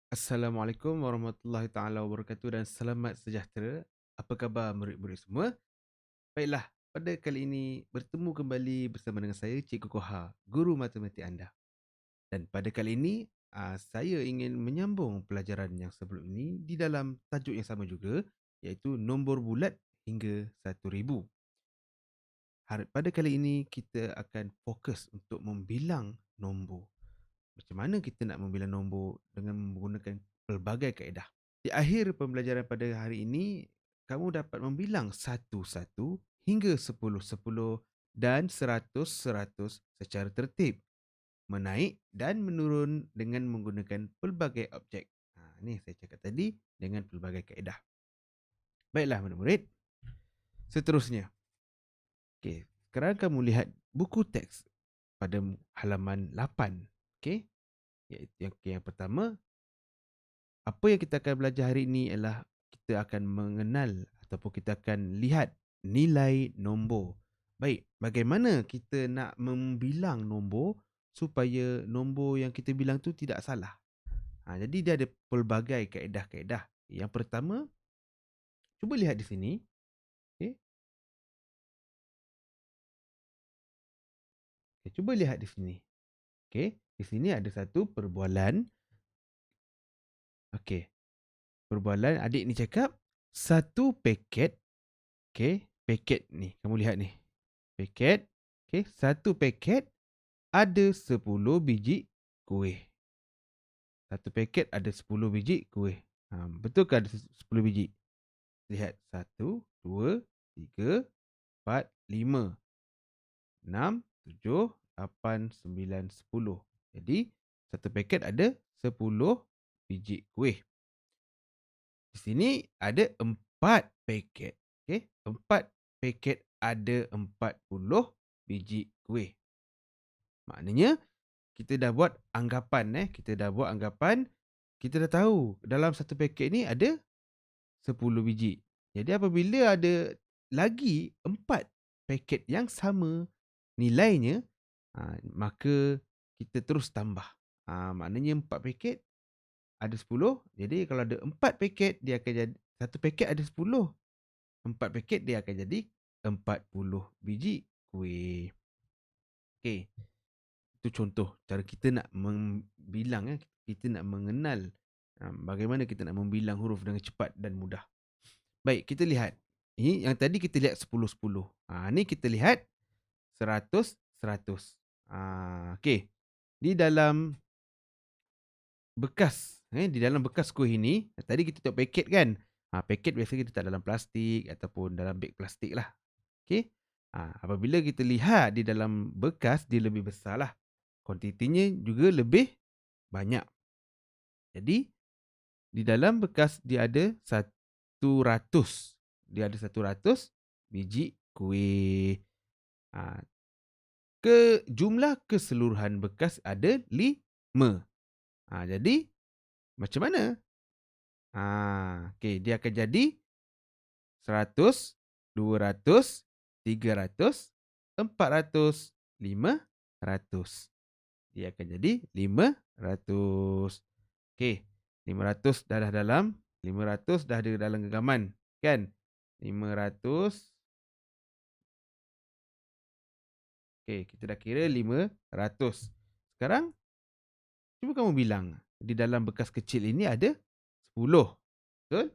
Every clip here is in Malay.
Assalamualaikum warahmatullahi taala wabarakatuh dan selamat sejahtera. Apa khabar murid-murid semua? Baiklah, pada kali ini bertemu kembali bersama dengan saya Cikgu Koha, guru matematik anda. Dan pada kali ini saya ingin menyambung pelajaran yang sebelum ini di dalam tajuk yang sama juga, iaitu nombor bulat hingga 1000. Pada kali ini kita akan fokus untuk membilang nombor. Macam mana kita nak membilang nombor dengan menggunakan pelbagai kaedah. Di akhir pembelajaran pada hari ini, kamu dapat membilang 1-1 hingga 10-10 dan 100-100 secara tertib, menaik dan menurun dengan menggunakan pelbagai objek. Ini saya cakap tadi dengan pelbagai kaedah. Baiklah murid-murid, seterusnya. Okey, sekarang kamu lihat buku teks pada halaman 8. Okey, iaitu yang pertama, apa yang kita akan belajar hari ini ialah kita akan mengenal ataupun kita akan lihat nilai nombor. Baik, bagaimana kita nak membilang nombor supaya nombor yang kita bilang tu tidak salah. Jadi dia ada pelbagai kaedah-kaedah. Yang pertama, cuba lihat di sini. Okay. Cuba lihat di sini. Okay. Di sini ada satu perbualan. Okay. Perbualan adik ni cakap satu paket. Okay. Paket ni. Kamu lihat ni. Paket. Okay. Satu paket ada 10 biji kuih. Satu paket ada 10 biji kuih. Betul ke ada 10 biji? Lihat. 1, 2, 3, 4, 5, 6, 7, 8, 9, 10. Jadi, satu paket ada 10 biji kuih. Di sini ada 4 paket. Okay? 4 paket ada 40 biji kuih. Maknanya, kita dah buat anggapan. Kita dah tahu dalam satu paket ni ada 10 biji. Jadi apabila ada lagi 4 paket yang sama nilainya, maka kita terus tambah. Maknanya 4 paket ada 10. Jadi kalau ada 4 paket, dia akan jadi satu paket ada 10. 4 paket dia akan jadi 40 biji kuih. Okey. Itu contoh cara kita nak membilang, kita nak mengenal bagaimana kita nak membilang huruf dengan cepat dan mudah. Baik, kita lihat. Ini yang tadi kita lihat 10-10. Ni kita lihat 100-100. Okey. Di dalam bekas, di dalam bekas kuih ini, tadi kita tengok paket kan. Paket biasa kita letak dalam plastik ataupun dalam beg plastik lah. Okey. Apabila kita lihat di dalam bekas, dia lebih besar lah. Kuantitinya juga lebih banyak. Jadi, di dalam bekas dia ada 100. Dia ada 100 biji kuih. Jumlah keseluruhan bekas ada 5. Jadi, macam mana? Okey, dia akan jadi 100, 200, 300, 400, 500. Dia akan jadi 500. Okey, 500 dah dalam. 500 dah ada dalam genggaman. Kan? 500. Okey, kita dah kira 500. Sekarang, cuba kamu bilang. Di dalam bekas kecil ini ada 10. Betul?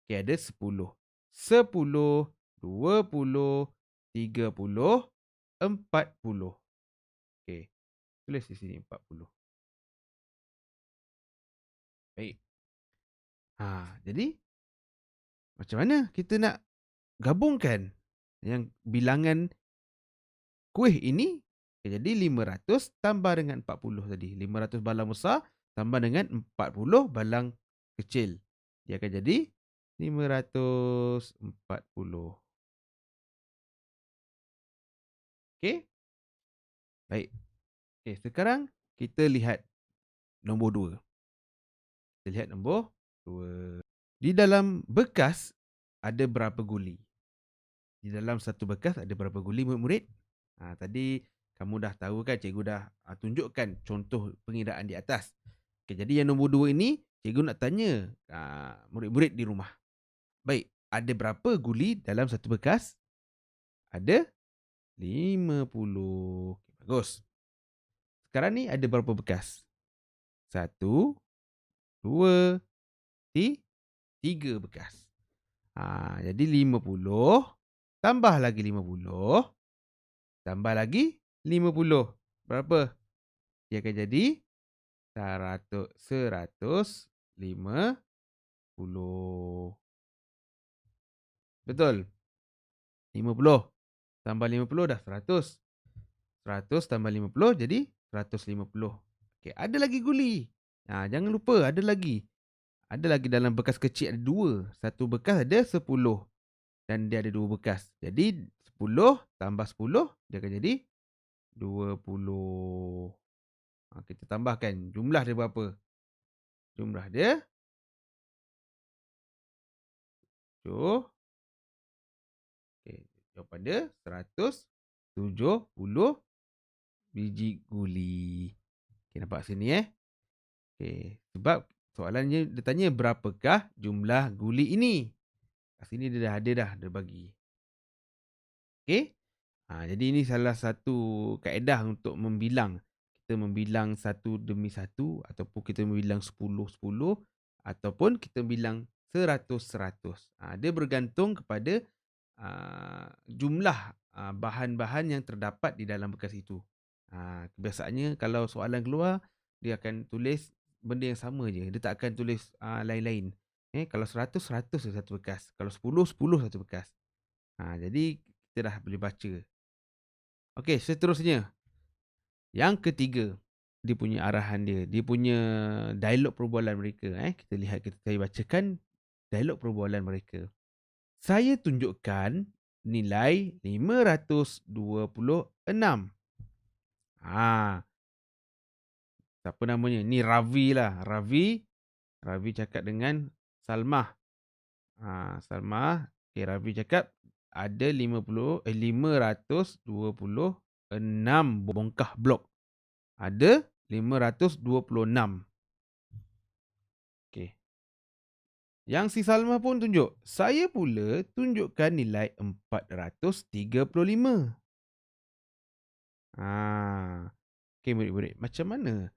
Okey, ada 10. 10, 20, 30, 40. Okey, tulis di sini 40. Baik. Jadi, macam mana kita nak gabungkan yang bilangan kuih ini? Jadi 500 tambah dengan 40 tadi. 500 balang besar tambah dengan 40 balang kecil. Dia akan jadi 540. Okey? Baik. Okey, sekarang kita lihat nombor 2. Kita lihat nombor 2. Di dalam bekas ada berapa guli? Di dalam satu bekas ada berapa guli murid-murid? Tadi kamu dah tahu kan, cikgu dah tunjukkan contoh pengiraan di atas. Okay, jadi yang nombor 2 ini Cikgu nak tanya murid-murid di rumah. Baik, ada berapa guli dalam satu bekas? Ada 50. Bagus. Sekarang ni ada berapa bekas? 1, 2, 3 bekas. Jadi 50 tambah lagi 50 tambah lagi 50. Berapa? Dia akan jadi 150. Betul? 50 tambah 50 dah 100. 100 tambah 50 jadi 150. Okey, ada lagi guli. Jangan lupa ada lagi. Ada lagi dalam bekas kecil ada 2. Satu bekas ada 10 dan dia ada 2 bekas. Jadi 10 tambah 10 dia akan jadi 20. Kita tambahkan jumlah dia berapa? Jumlah dia 7. Okey, jawapan dia 170 biji guli. Okey, nampak sini Okey, sebab soalannya dia tanya berapakah jumlah guli ini? Kat sini dia dah ada dah, dia bagi. Okey? Jadi ini salah satu kaedah untuk membilang. Kita membilang satu demi satu ataupun kita membilang 10-10 ataupun kita bilang 100-100. Dia bergantung kepada jumlah bahan-bahan yang terdapat di dalam bekas itu. Kebiasaannya kalau soalan keluar, dia akan tulis benda yang sama je. Dia tak akan tulis lain-lain. Kalau 100, 100 je satu bekas. Kalau 10, 10 satu bekas. Jadi kita dah boleh baca. Okey, seterusnya. Yang ketiga, dia punya arahan dia. Dia punya dialog perbualan mereka. Kita lihat, saya bacakan dialog perbualan mereka. Saya tunjukkan nilai 526. Siapa namanya? Ni Ravi lah. Ravi cakap dengan Salmah. Salmah. Okay, Ravi cakap ada 526 bongkah blok. Ada 526. Okay. Yang si Salmah pun tunjuk. Saya pula tunjukkan nilai 435. Okay, murid-murid. Macam mana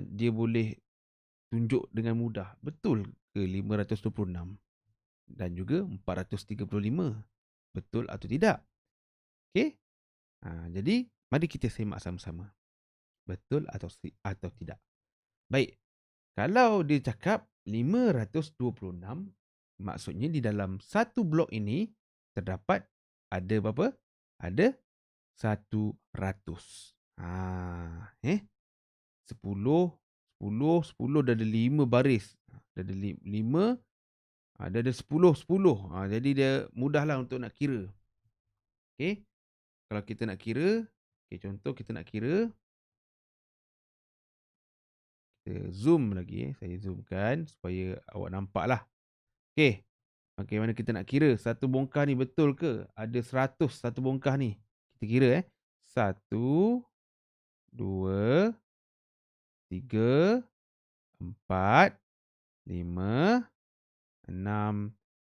dia boleh tunjuk dengan mudah? Betul ke 526? Dan juga 435? Betul atau tidak? Okay. Jadi, mari kita semak sama-sama. Betul atau tidak? Baik. Kalau dia cakap 526, maksudnya di dalam satu blok ini terdapat ada berapa? Ada 100. 10, 10 dah ada 5 baris. Dah ada 5, dah ada 10, 10. Jadi dia mudahlah untuk nak kira. Okey. Kalau kita nak kira, contoh kita nak kira. Kita zoom lagi. Saya zoomkan supaya awak nampak lah. Okey. Bagaimana kita nak kira satu bongkah ni betul ke? Ada 100 satu bongkah ni. Kita kira 1, 2, 3, 4, 5, 6,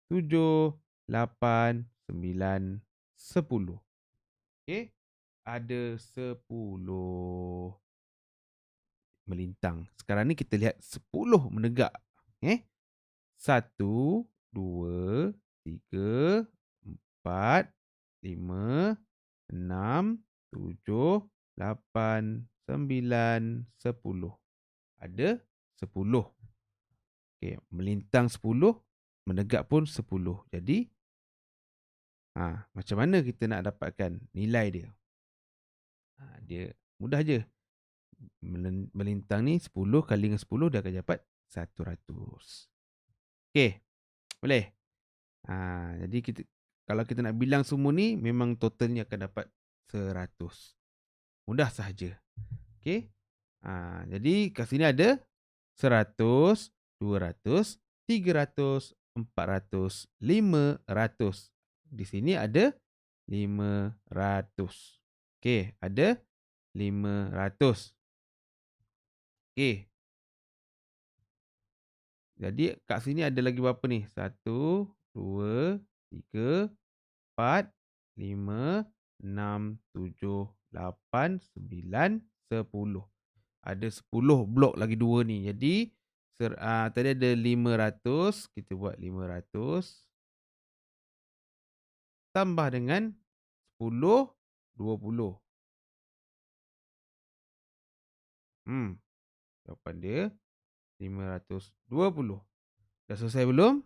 7, 8, 9, 10. Okey. Ada 10 melintang. Sekarang ni kita lihat 10 menegak. 1, 2, 3, 4, 5, 6, 7, 8, 9, 10. Ada 10. Okey, melintang 10, menegak pun 10. Jadi, macam mana kita nak dapatkan nilai dia? Dia mudah je. Melintang ni 10 kali dengan 10 dia akan dapat 100. Okey, boleh? Jadi kalau kita nak bilang semua ni, memang totalnya akan dapat 100. Mudah sahaja. Okey. Jadi kat sini ada 100, 200, 300, 400, 500. Di sini ada 500. Okey, ada 500. Okey. Jadi kat sini ada lagi berapa ni? 1, 2, 3, 4, 5, 6, 7, 8, 9, 10. Ada 10 blok lagi 2 ni. Jadi tadi ada 500, kita buat 500 tambah dengan 10, 20. Jawapan dia 520. Dah selesai belum?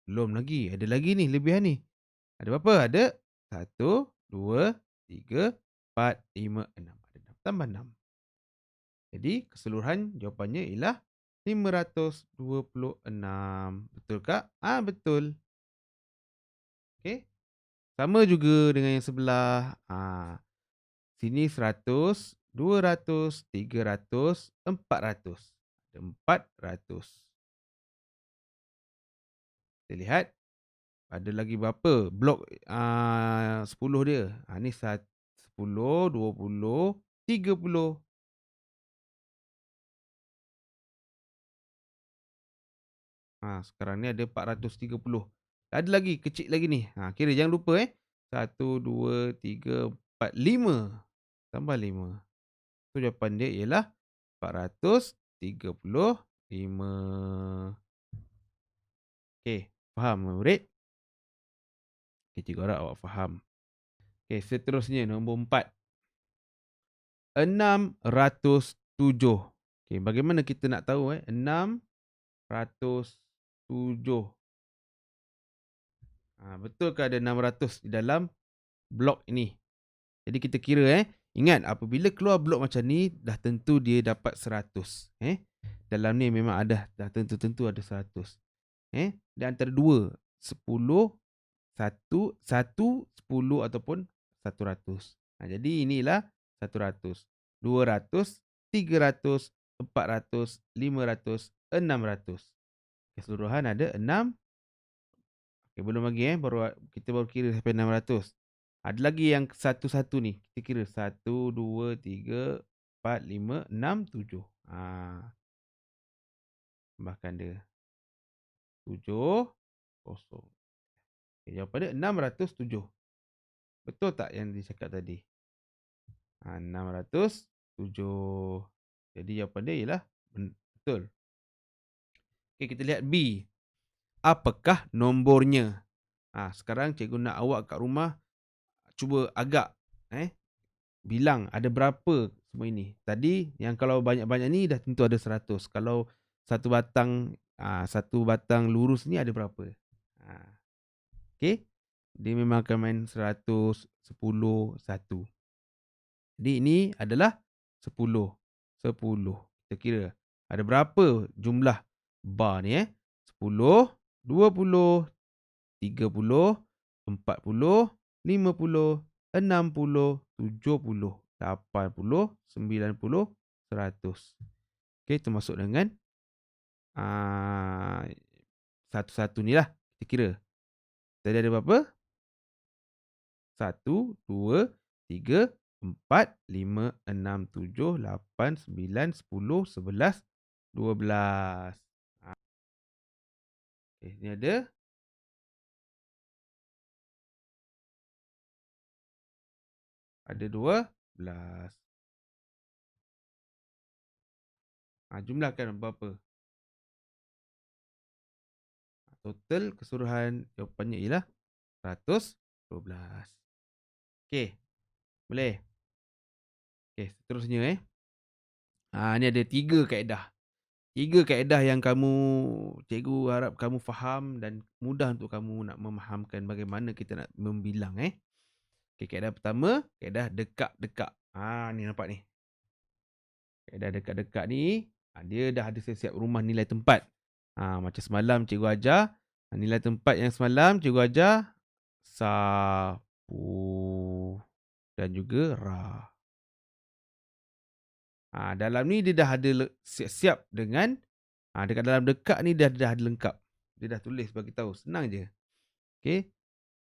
Belum lagi. Ada lagi ni, lebihan ni. Ada berapa? Ada 1, 2, 3, 4, 5, 6. Ada 6. Tambah 6. Jadi keseluruhan jawapannya ialah 526. Betul tak? Betul. Okey. Sama juga dengan yang sebelah. Sini 100, 200, 300, 400. Ada 400. Kita lihat ada lagi berapa blok 10 dia. Ni 10, 20, 30. Sekarang ni ada 430. Ada lagi, kecil lagi ni. Kira jangan lupa 1, 2, 3, 4, 5. Tambah 5. So jawapan dia ialah 435. Okey, faham murid? Okay, cikgu harap awak faham. Okey, seterusnya nombor 4. 607. Okey, bagaimana kita nak tahu 607. Betulkah ada 600 di dalam blok ini? Jadi kita kira ingat apabila keluar blok macam ni dah tentu dia dapat 100. Dalam ni memang ada dah tentu ada 100. Di antara 2, 10, 1, 10 ataupun 100. Jadi inilah 100, 200, 300, 400, 500, 600. Keseluruhan ada 6. Belum lagi kita baru kira sampai 600. Ada lagi yang satu-satu ni. Kita kira 1, 2, 3, 4, 5, 6, 7. Tambahkan dia 7, kosong. Jawapan dia 607. Betul tak yang dicakap tadi? 607. Jadi jawapan dia ialah betul. Kita lihat B. Apakah nombornya? Sekarang cikgu nak awak kat rumah cuba agak bilang ada berapa semua ini. Tadi yang kalau banyak-banyak ni dah tentu ada 100. Kalau satu batang lurus ni ada berapa? Okey. Dia memang akan main 100, 10, 1. Jadi ini adalah 10. 10. Kita kira ada berapa jumlah bar ni 10, 20, 30, 40, 50, 60, 70, 80, 90, 100. Okey, termasuk dengan satu-satu ni lah. Kita kira. Tadi ada berapa? 1, 2, 3, 4, 5, 6, 7, 8, 9, 10, 11, 12. Okey, ni ada ada 12. Jumlahkan berapa? Total keseluruhan jawapannya ialah 112. Okey. Boleh? Okey, seterusnya ni ada 3 kaedah. 3 kaedah yang cikgu harap kamu faham dan mudah untuk kamu nak memahamkan bagaimana kita nak membilang Okey, kaedah pertama, kaedah dekat-dekat. Ni nampak ni. Kaedah dekat-dekat ni, dia dah ada siap-siap rumah nilai tempat. Macam semalam cikgu ajar, nilai tempat yang semalam cikgu ajar sapu dan juga ra. Dalam ni dia dah ada siap-siap dengan dekat dalam dekat ni dah ada lengkap. Dia dah tulis bagi tahu, senang je. Okey.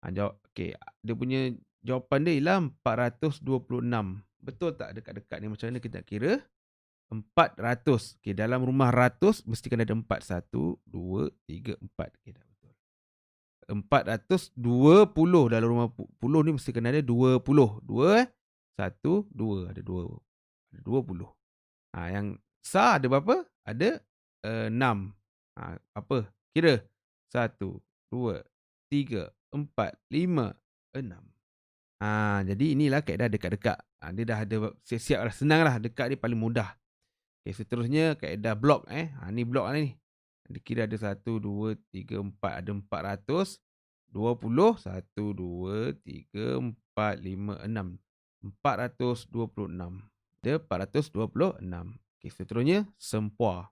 Okey, dia punya jawapan dia ialah 426. Betul tak dekat-dekat ni? Macam mana kita nak kira? 400. Okey, dalam rumah ratus mesti kena ada 4. 1, 2, 3, 4. Okey, dah betul. 420 dalam rumah puluh ni mesti kena ada 20. 2 1, 2. Ada 2. Ada 20. Yang sar ada berapa? Ada 6. Apa? Kira. 1, 2, 3, 4, 5, 6. Jadi inilah kaedah dekat-dekat. Dia dah ada siap-siap dah, senang lah. Dekat dia paling mudah. Okay, seterusnya kaedah blok. Ni blok ni. Dia kira ada 1, 2, 3, 4. Ada 400. 20. 1, 2, 3, 4, 5, 6. 426. Ada 426. Okay, seterusnya sempua.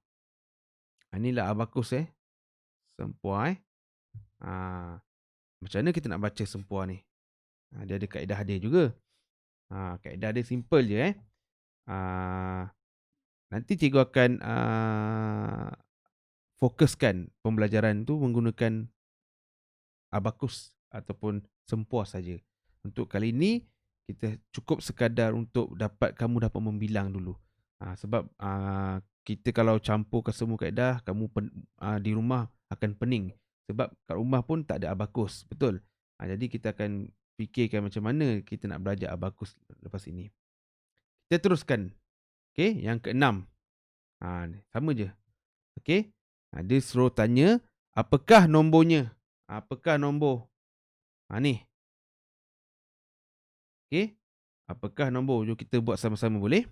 Inilah abakus. Sempua. Macam mana kita nak baca sempua ni? Dia ada kaedah dia juga. Kaedah dia simple je. Nanti cikgu akan fokuskan pembelajaran tu menggunakan abakus ataupun sempua saja. Untuk kali ini kita cukup sekadar untuk kamu dapat membilang dulu. Sebab kita kalau campurkan semua kaedah, kamu di rumah akan pening. Sebab kat rumah pun tak ada abakus, betul? Jadi kita akan fikirkan macam mana kita nak belajar abakus lepas ini. Kita teruskan. Okey, yang keenam. Sama je. Okey. Dia suruh tanya, apakah nombornya? Apakah nombor? Ni. Okey. Apakah nombor? Jom kita buat sama-sama, boleh?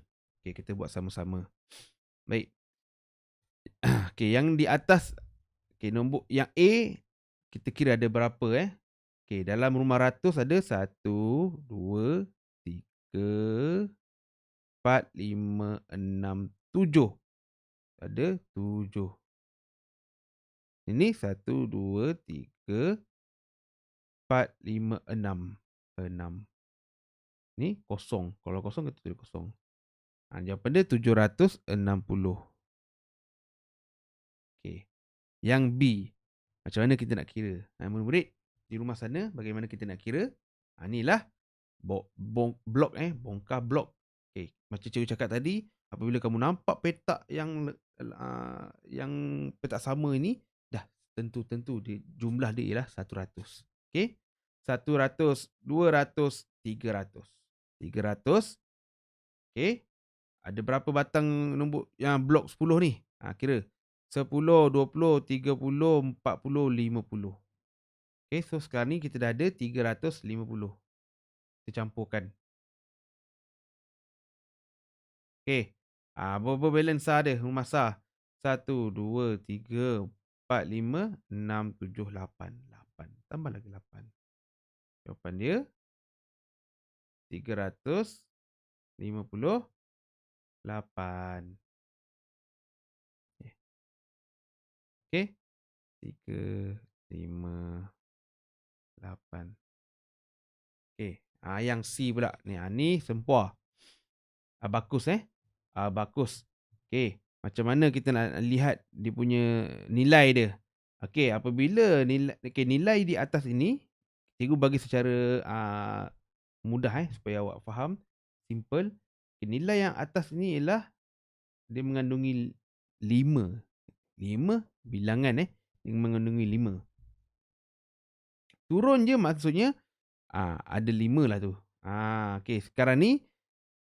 Okey, kita buat sama-sama. Baik. Okey, yang di atas, nombor yang A, kita kira ada berapa Okey, dalam rumah ratus ada 1, 2, 3, 4, 5, 6, 7. Ada 7. Ini 1, 2, 3, 4, 5, 6. 6. Ni kosong. Kalau kosong kita tulis kosong. Jawapan dia 760. Okey. Yang B. Macam mana kita nak kira? Murid-murid di rumah sana bagaimana kita nak kira? Inilah blok bongkah blok. Okey, macam cikgu cakap tadi, apabila kamu nampak petak yang petak sama ini, dah tentu dia jumlah dia ialah 100. Okey? 100, 200, 300. 300. Okey? Ada berapa batang nombor yang blok 10 ni? Kira. 10, 20, 30, 40, 50. Okey, so sekarang ni kita dah ada 350. Kita campurkan. Okey. Berapa balance sar dia? Rumah sar. 1, 2, 3, 4, 5, 6, 7, 8. 8. Tambah lagi 8. Jawapan dia 358. Okey. 3, 5, 8. Okey. Yang C pula. Ni sempua. Abakus. Abakus. Okey. Macam mana kita nak lihat dia punya nilai dia? Okey, apabila nilai di atas ini, cikgu bagi secara mudah supaya awak faham, simple. Nilai yang atas ni ialah dia mengandungi 5. 5 bilangan dia mengandungi 5. Turun je maksudnya ada 5 lah tu. Okey, sekarang ni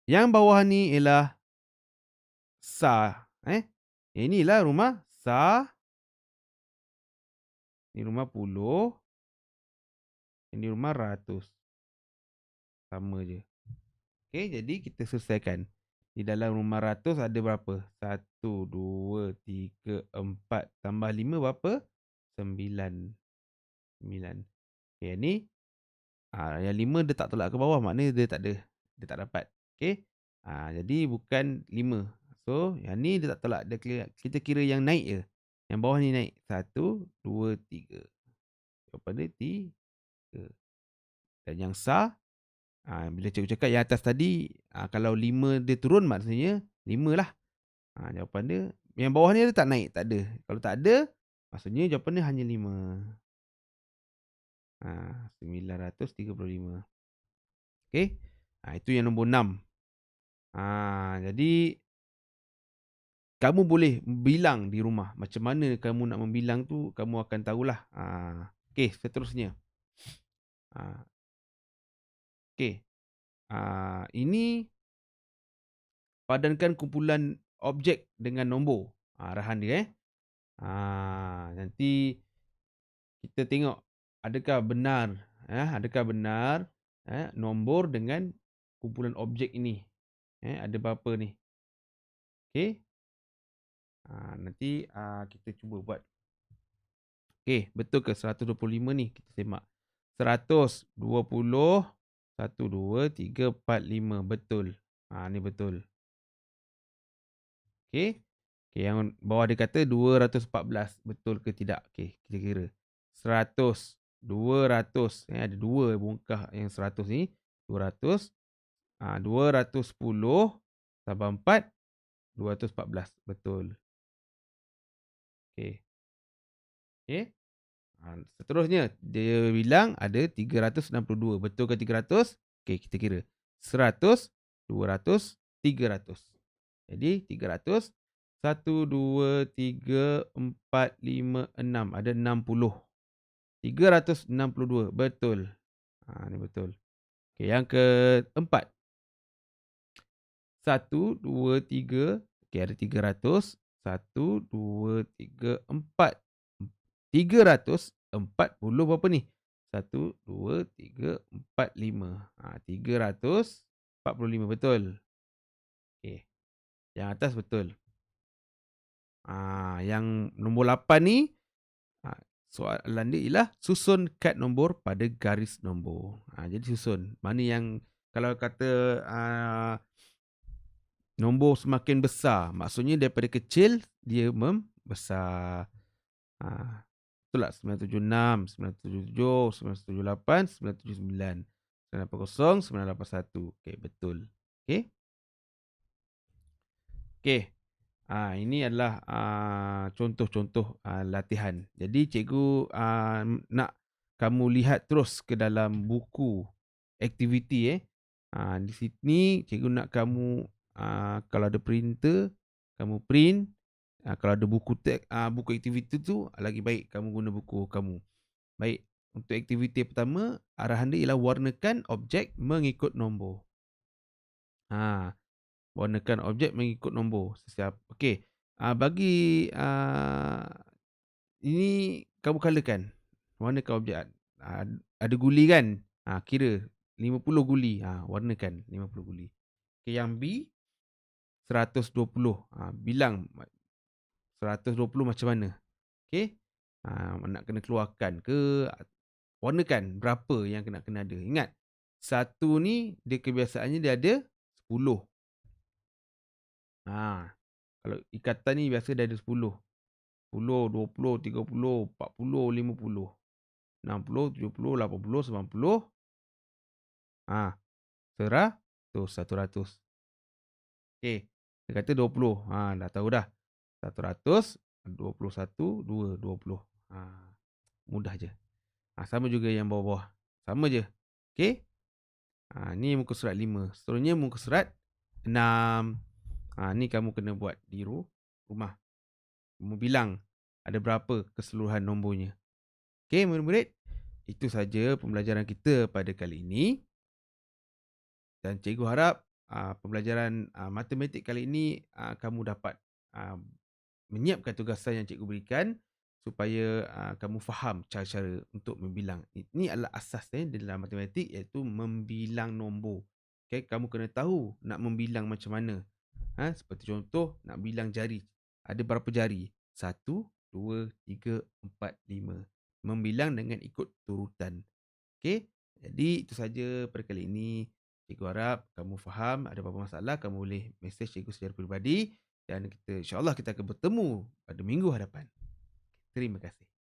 yang bawah ni ialah sar. Inilah rumah sar. Ini rumah puluh. Ini rumah ratus. Sama je. Okey, jadi kita selesaikan. Di dalam rumah ratus ada berapa? 1, 2, 3, 4 tambah 5 berapa? 9. 9. Okey, ni yang 5 dia tak tolak ke bawah, maknanya dia tak ada. Dia tak dapat. Okey. Jadi bukan 5. So, yang ni dia tak tolak. Kita kira yang naik je. Yang bawah ni naik. 1, 2, 3. Jawapan dia 3. Dan yang sar, bila cikgu cakap yang atas tadi, kalau 5 dia turun maksudnya 5 lah. Jawapan dia, yang bawah ni dia tak naik, tak ada. Kalau tak ada, maksudnya jawapan dia hanya 5. 935. Okey. Itu yang nombor 6. Jadi kamu boleh bilang di rumah. Macam mana kamu nak membilang tu, kamu akan tahulah. Okey, seterusnya. Okey. Ini padankan kumpulan objek dengan nombor. Arahan dia. Nanti kita tengok adakah benar, nombor dengan kumpulan objek ini. Ada berapa ni? Okey. Nanti kita cuba buat. Okey, betul ke 125 ni? Kita semak. 120, 1, 2, 3, 4, 5. Betul. Ni betul. Okey. Okey, yang bawah dia kata 214. Betul ke tidak? Okey, kita kira. 100, 200. Ada 2 bongkah yang 100 ni. 200. 210 tambah 4, 214. Betul. Okey. Okey. Seterusnya, dia bilang ada 362. Betul ke 300? Okey, kita kira. 100, 200, 300. Jadi 300, 1, 2, 3, 4, 5, 6. Ada 60. 362. Betul. Ni betul. Okey, yang keempat. 1, 2, 3. Okey, ada 300. 1, 2, 3, 4. 340 berapa ni? 1, 2, 3, 4, 5. 345. Betul. Okey. Yang atas betul. Yang nombor 8 ni, soalan dia ialah susun kad nombor pada garis nombor. Jadi susun. Mana yang kalau kata nombor semakin besar, maksudnya daripada kecil dia membesar. Betul tak? 976, 977, 978, 979, 980, 981. Okey, betul. Okey. Okey. Ini adalah contoh-contoh latihan. Jadi cikgu nak kamu lihat terus ke dalam buku aktiviti. Di sini cikgu nak kamu kalau ada printer, kamu print. Kalau ada buku buku aktiviti tu lagi baik kamu guna buku kamu. Baik, untuk aktiviti pertama, arahan dia ialah warnakan objek mengikut nombor. Warnakan objek mengikut nombor. Okey. Bagi ini kamu colourkan. Warnakan objek. Ada guli kan? Kira 50 guli. Warnakan 50 guli. Okey, yang B 120. Bilang 120 macam mana? Okey. Nak kena keluarkan ke? Warnakan berapa yang kena ada. Ingat, satu ni dia kebiasaannya dia ada 10. Kalau ikatan ni biasa dia ada 10. 10, 20, 30, 40, 50, 60, 70, 80, 90. 100. Okey. Dia kata 20. Dah tahu dah. 100, 21, 2, 20. Mudah je. Sama juga yang bawah-bawah. Sama je. Okey. Ni muka surat 5. Seterusnya muka surat 6. Ni kamu kena buat di rumah. Kamu bilang ada berapa keseluruhan nombornya. Okey, murid-murid. Itu saja pembelajaran kita pada kali ini. Dan cikgu harap pembelajaran matematik kali ini kamu dapat menyiapkan tugasan yang cikgu berikan supaya kamu faham cara-cara untuk membilang. Ini adalah asas dalam matematik, iaitu membilang nombor. Okay, kamu kena tahu nak membilang macam mana. Seperti contoh, nak bilang jari. Ada berapa jari? 1, 2, 3, 4, 5. Membilang dengan ikut turutan. Okay, jadi itu saja pada kali ini. Cikgu harap kamu faham. Ada apa-apa masalah, kamu boleh mesej cikgu secara peribadi. Dan insyaAllah kita akan bertemu pada minggu hadapan. Terima kasih.